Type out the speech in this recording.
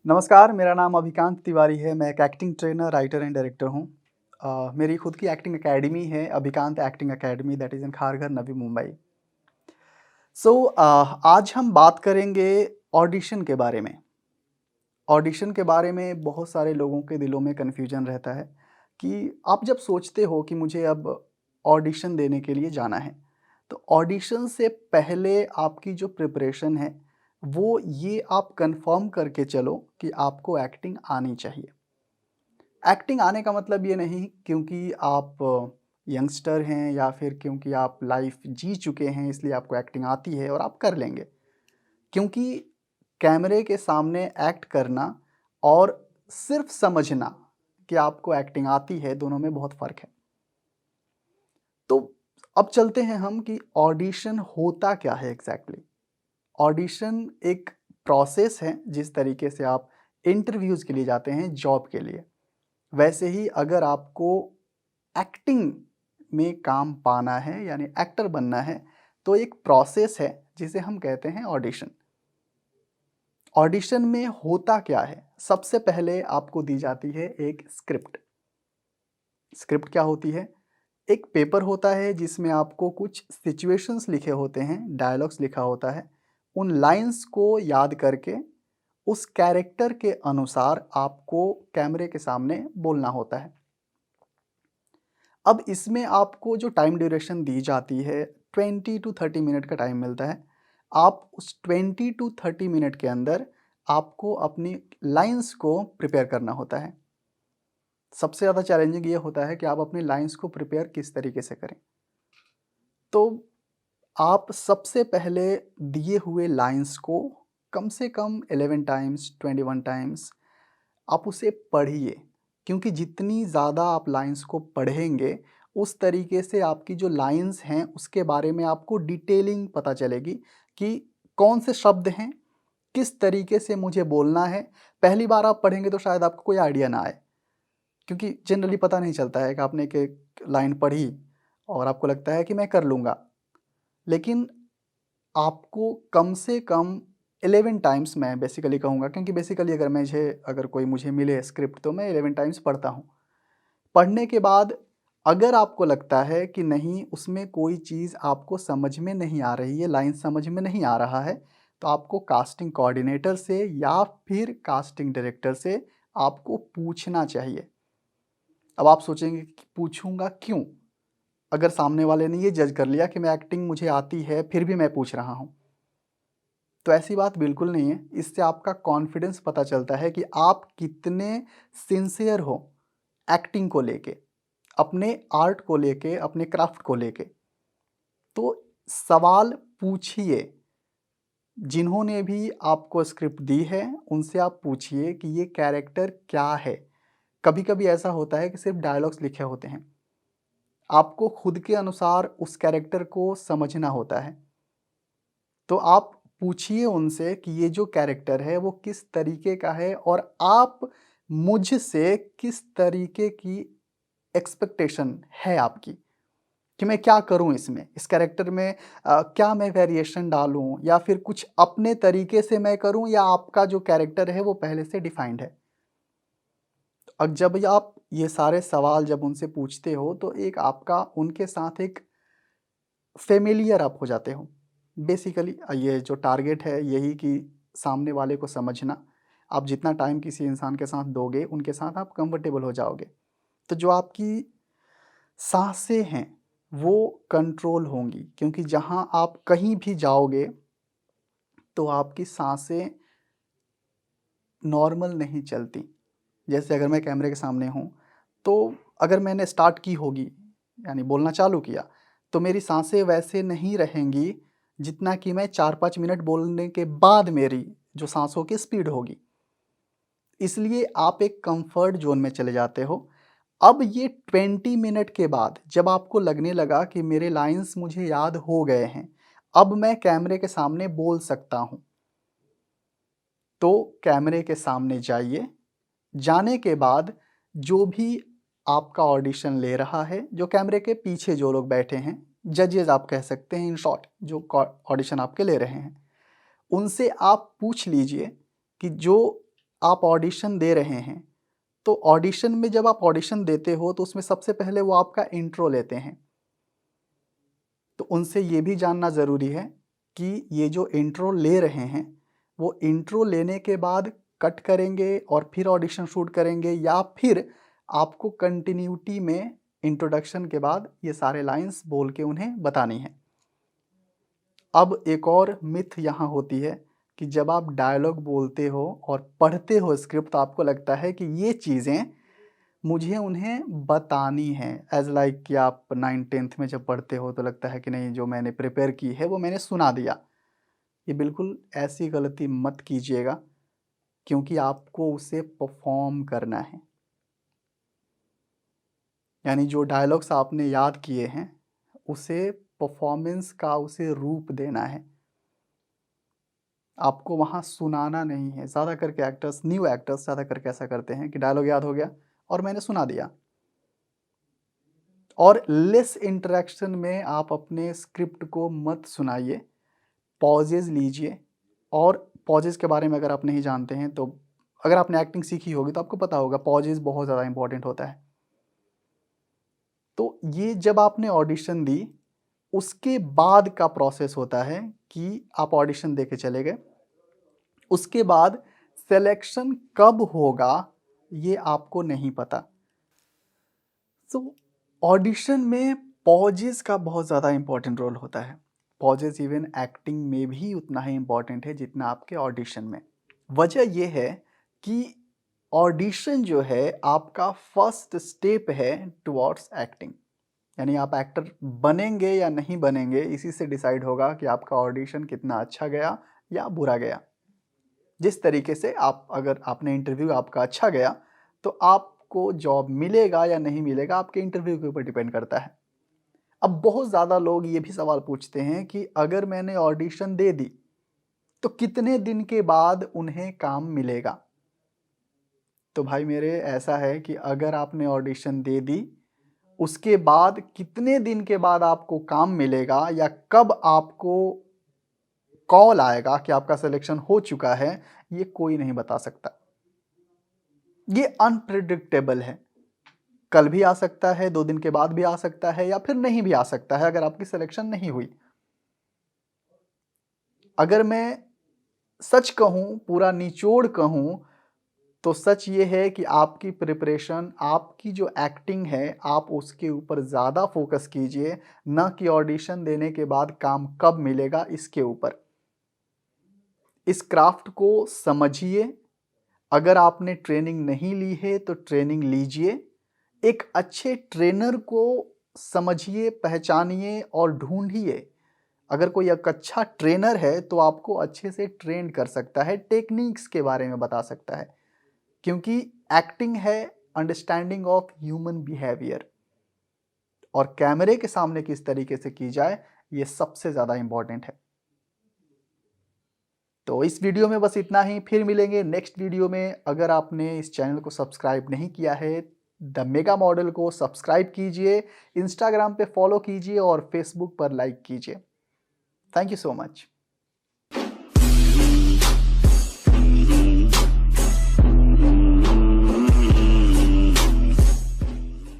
नमस्कार, मेरा नाम अभिकांत तिवारी है। मैं एक acting trainer, writer and director हूँ। मेरी खुद की एक्टिंग अकेडमी है, Abhikant acting academy that is in Kharghar, Navi Mumbai. आज हम बात करेंगे ऑडिशन के बारे में। ऑडिशन के बारे में बहुत सारे लोगों के दिलों में कन्फ्यूजन रहता है कि आप जब सोचते हो कि मुझे अब ऑडिशन देने के लिए जाना है, तो ऑडिशन से पहले आपकी जो प्रिपरेशन है, वो ये आप कन्फर्म करके चलो कि आपको एक्टिंग आनी चाहिए। एक्टिंग आने का मतलब ये नहीं क्योंकि आप यंगस्टर हैं या फिर क्योंकि आप लाइफ जी चुके हैं इसलिए आपको एक्टिंग आती है और आप कर लेंगे। क्योंकि कैमरे के सामने एक्ट करना और सिर्फ समझना कि आपको एक्टिंग आती है, दोनों में बहुत फ़र्क है। तो अब चलते हैं हम कि ऑडिशन होता क्या है एग्ज़ैक्टली। ऑडिशन एक प्रोसेस है जिस तरीके से आप इंटरव्यूज़ के लिए जाते हैं जॉब के लिए। वैसे ही अगर आपको एक्टिंग में काम पाना है यानी एक्टर बनना है, तो एक प्रोसेस है जिसे हम कहते हैं ऑडिशन। ऑडिशन में होता क्या है? सबसे पहले आपको दी जाती है एक स्क्रिप्ट। स्क्रिप्ट क्या होती है? एक पेपर होता है जिसमें आपको कुछ सिचुएशंस लिखे होते हैं, डायलॉग्स लिखा होता है। उन लाइन्स को याद करके उस कैरेक्टर के अनुसार आपको कैमरे के सामने बोलना होता है। अब इसमें आपको जो टाइम ड्यूरेशन दी जाती है 20 टू 30 मिनट का टाइम मिलता है। आप उस 20 टू 30 मिनट के अंदर आपको अपनी लाइन्स को प्रिपेयर करना होता है। सबसे ज़्यादा चैलेंजिंग ये होता है कि आप अपनी लाइन्स को प्रिपेयर किस तरीके से करें। तो आप सबसे पहले दिए हुए लाइन्स को कम से कम 11 टाइम्स, 21 टाइम्स आप उसे पढ़िए, क्योंकि जितनी ज़्यादा आप लाइन्स को पढ़ेंगे, उस तरीके से आपकी जो लाइन्स हैं, उसके बारे में आपको डिटेलिंग पता चलेगी कि कौन से शब्द हैं, किस तरीके से मुझे बोलना है। पहली बार आप पढ़ेंगे तो शायद आपको कोई आइडिया ना आए, क्योंकि जनरली पता नहीं चलता है कि आपने एक लाइन पढ़ी और आपको लगता है कि मैं कर लूँगा। लेकिन आपको कम से कम 11 टाइम्स मैं बेसिकली कहूँगा, क्योंकि बेसिकली अगर कोई मुझे मिले स्क्रिप्ट तो मैं 11 टाइम्स पढ़ता हूँ। पढ़ने के बाद अगर आपको लगता है कि नहीं उसमें कोई चीज़ आपको समझ में नहीं आ रही है, लाइन समझ में नहीं आ रहा है, तो आपको कास्टिंग कोऑर्डिनेटर से या फिर कास्टिंग डायरेक्टर से आपको पूछना चाहिए। अब आप सोचेंगे कि पूछूँगा क्यों? अगर सामने वाले ने ये जज कर लिया कि मैं एक्टिंग मुझे आती है फिर भी मैं पूछ रहा हूँ, तो ऐसी बात बिल्कुल नहीं है। इससे आपका कॉन्फिडेंस पता चलता है कि आप कितने सिंसियर हो एक्टिंग को लेके, अपने आर्ट को लेके, अपने क्राफ्ट को लेके। तो सवाल पूछिए, जिन्होंने भी आपको स्क्रिप्ट दी है उनसे आप पूछिए कि ये कैरेक्टर क्या है। कभी-कभी ऐसा होता है कि सिर्फ डायलॉग्स लिखे होते हैं, आपको खुद के अनुसार उस कैरेक्टर को समझना होता है। तो आप पूछिए उनसे कि ये जो कैरेक्टर है वो किस तरीके का है और आप मुझसे किस तरीके की एक्सपेक्टेशन है आपकी, कि मैं क्या करूं इसमें, इस कैरेक्टर में क्या मैं वेरिएशन डालूं या फिर कुछ अपने तरीके से मैं करूं, या आपका जो कैरेक्टर है वो पहले से डिफाइंड है। अब जब आप ये सारे सवाल जब उनसे पूछते हो तो एक आपका उनके साथ एक फ़ेमिलियर आप हो जाते हो। बेसिकली ये जो टारगेट है यही कि सामने वाले को समझना। आप जितना टाइम किसी इंसान के साथ दोगे, उनके साथ आप कंफर्टेबल हो जाओगे। तो जो आपकी साँसें हैं, वो कंट्रोल होंगी, क्योंकि जहाँ आप कहीं भी जाओगे, तो आपकी साँसें नॉर्मल नहीं चलती। जैसे अगर मैं कैमरे के सामने हूँ, तो अगर मैंने स्टार्ट की होगी, यानी बोलना चालू किया, तो मेरी साँसें वैसे नहीं रहेंगी जितना कि मैं 4-5 मिनट बोलने के बाद मेरी जो साँसों की स्पीड होगी। इसलिए आप एक कंफर्ट ज़ोन में चले जाते हो। अब ये 20 मिनट के बाद जब आपको लगने लगा कि मेरे लाइन्स मुझे याद हो गए हैं, अब मैं कैमरे के सामने बोल सकता हूँ, तो कैमरे के सामने जाइए। जाने के बाद जो भी आपका ऑडिशन ले रहा है, जो कैमरे के पीछे जो लोग बैठे हैं, जजेस आप कह सकते हैं इन शॉर्ट, जो ऑडिशन आपके ले रहे हैं, उनसे आप पूछ लीजिए कि जो आप ऑडिशन दे रहे हैं, तो ऑडिशन में जब आप ऑडिशन देते हो तो उसमें सबसे पहले वो आपका इंट्रो लेते हैं। तो उनसे ये भी जानना ज़रूरी है कि ये जो इंट्रो ले रहे हैं, वो इंट्रो लेने के बाद कट करेंगे और फिर ऑडिशन शूट करेंगे, या फिर आपको कंटिन्यूटी में इंट्रोडक्शन के बाद ये सारे लाइंस बोल के उन्हें बतानी है। अब एक और मिथ यहाँ होती है कि जब आप डायलॉग बोलते हो और पढ़ते हो स्क्रिप्ट, तो आपको लगता है कि ये चीज़ें मुझे उन्हें बतानी है। एज़ लाइक कि आप 9th-10th में जब पढ़ते हो तो लगता है कि नहीं, जो मैंने प्रिपेयर की है वो मैंने सुना दिया। ये बिल्कुल ऐसी गलती मत कीजिएगा, क्योंकि आपको उसे परफॉर्म करना है। यानी जो डायलॉग्स आपने याद किए हैं, उसे परफॉर्मेंस का उसे रूप देना है। आपको वहाँ सुनाना नहीं है। ज़्यादा करके एक्टर्स, न्यू एक्टर्स ज़्यादा करके ऐसा करते हैं कि डायलॉग याद हो गया और मैंने सुना दिया। और लेस इंटरेक्शन में आप अपने स्क्रिप्ट को मत सुनाइए, पॉजेज़ लीजिए। और पॉजेज़ के बारे में अगर आप नहीं जानते हैं, तो अगर आपने एक्टिंग सीखी होगी तो आपको पता होगा पॉजेज़ बहुत ज़्यादा इंपॉर्टेंट होता है। तो ये जब आपने ऑडिशन दी, उसके बाद का प्रोसेस होता है कि आप ऑडिशन दे के चले गए। उसके बाद सिलेक्शन कब होगा ये आपको नहीं पता। सो ऑडिशन में पॉजेज़ का बहुत ज़्यादा इम्पोर्टेंट रोल होता है। पॉजेज़ इवन एक्टिंग में भी उतना ही इम्पोर्टेंट है जितना आपके ऑडिशन में। वजह ये है कि ऑडिशन जो है आपका फर्स्ट स्टेप है टुवर्ड्स एक्टिंग। यानी आप एक्टर बनेंगे या नहीं बनेंगे, इसी से डिसाइड होगा कि आपका ऑडिशन कितना अच्छा गया या बुरा गया। जिस तरीके से आप, अगर आपने इंटरव्यू आपका अच्छा गया, तो आपको जॉब मिलेगा या नहीं मिलेगा आपके इंटरव्यू के ऊपर डिपेंड करता है। अब बहुत ज़्यादा लोग ये भी सवाल पूछते हैं कि अगर मैंने ऑडिशन दे दी तो कितने दिन के बाद उन्हें काम मिलेगा। तो भाई मेरे, ऐसा है कि अगर आपने ऑडिशन दे दी, उसके बाद कितने दिन के बाद आपको काम मिलेगा या कब आपको कॉल आएगा कि आपका सिलेक्शन हो चुका है, ये कोई नहीं बता सकता। ये अनप्रिडिक्टेबल है। कल भी आ सकता है, 2 दिन के बाद भी आ सकता है, या फिर नहीं भी आ सकता है अगर आपकी सिलेक्शन नहीं हुई। अगर मैं सच कहूँ, पूरा निचोड़ कहूँ, तो सच ये है कि आपकी प्रिपरेशन, आपकी जो एक्टिंग है, आप उसके ऊपर ज़्यादा फोकस कीजिए, ना कि ऑडिशन देने के बाद काम कब मिलेगा इसके ऊपर। इस क्राफ्ट को समझिए। अगर आपने ट्रेनिंग नहीं ली है तो ट्रेनिंग लीजिए। एक अच्छे ट्रेनर को समझिए, पहचानिए और ढूंढिए। अगर कोई एक अच्छा ट्रेनर है तो आपको अच्छे से ट्रेन कर सकता है, टेक्निक्स के बारे में बता सकता है। क्योंकि एक्टिंग है अंडरस्टैंडिंग ऑफ ह्यूमन बिहेवियर, और कैमरे के सामने किस तरीके से की जाए, ये सबसे ज़्यादा इंपॉर्टेंट है। तो इस वीडियो में बस इतना ही। फिर मिलेंगे नेक्स्ट वीडियो में। अगर आपने इस चैनल को सब्सक्राइब नहीं किया है, द मेगा मॉडल को सब्सक्राइब कीजिए, इंस्टाग्राम पे फॉलो कीजिए और फेसबुक पर लाइक कीजिए। Thank you so much.